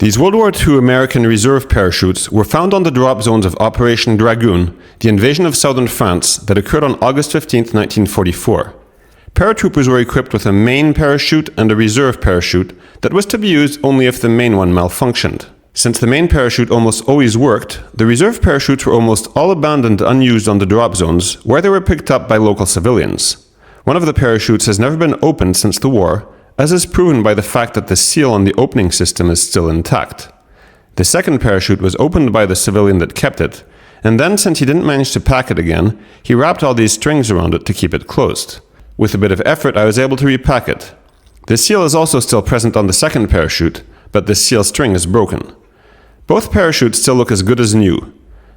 These World War II American reserve parachutes were found on the drop zones of Operation Dragoon, the invasion of southern France that occurred on August 15, 1944. Paratroopers were equipped with a main parachute and a reserve parachute that was to be used only if the main one malfunctioned. Since the main parachute almost always worked, the reserve parachutes were almost all abandoned unused on the drop zones, where they were picked up by local civilians. One of the parachutes has never been opened since the war, as is proven by the fact that the seal on the opening system is still intact. The second parachute was opened by the civilian that kept it, and then, since he didn't manage to pack it again, he wrapped all these strings around it to keep it closed. With a bit of effort, I was able to repack it. The seal is also still present on the second parachute, but the seal string is broken. Both parachutes still look as good as new.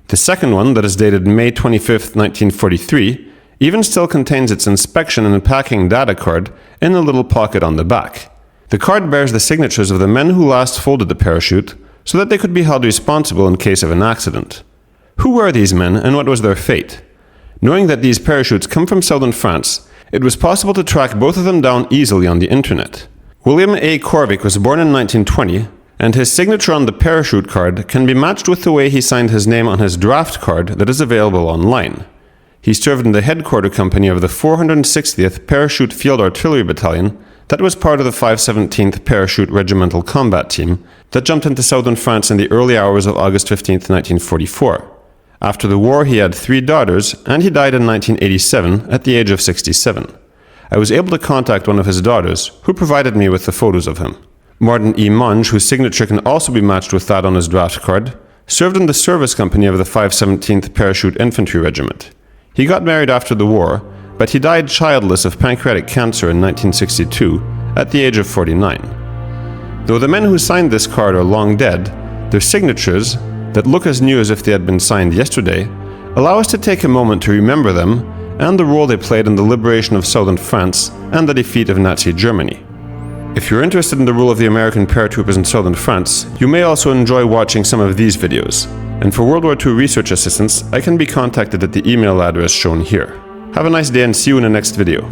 The second one, that is dated May 25, 1943, even still contains its inspection and packing data card in a little pocket on the back. The card bears the signatures of the men who last folded the parachute, so that they could be held responsible in case of an accident. Who were these men and what was their fate? Knowing that these parachutes come from southern France, it was possible to track both of them down easily on the internet. William A. Corvick was born in 1920, and his signature on the parachute card can be matched with the way he signed his name on his draft card that is available online. He served in the Headquarter Company of the 460th Parachute Field Artillery Battalion that was part of the 517th Parachute Regimental Combat Team that jumped into southern France in the early hours of August 15, 1944. After the war, he had 3 daughters, and he died in 1987 at the age of 67. I was able to contact one of his daughters, who provided me with the photos of him. Martin E. Monge, whose signature can also be matched with that on his draft card, served in the service company of the 517th Parachute Infantry Regiment. He got married after the war, but he died childless of pancreatic cancer in 1962 at the age of 49. Though the men who signed this card are long dead, their signatures, that look as new as if they had been signed yesterday, allow us to take a moment to remember them and the role they played in the liberation of southern France and the defeat of Nazi Germany. If you're interested in the role of the American paratroopers in southern France, you may also enjoy watching some of these videos. And for World War II research assistance, I can be contacted at the email address shown here. Have a nice day and see you in the next video.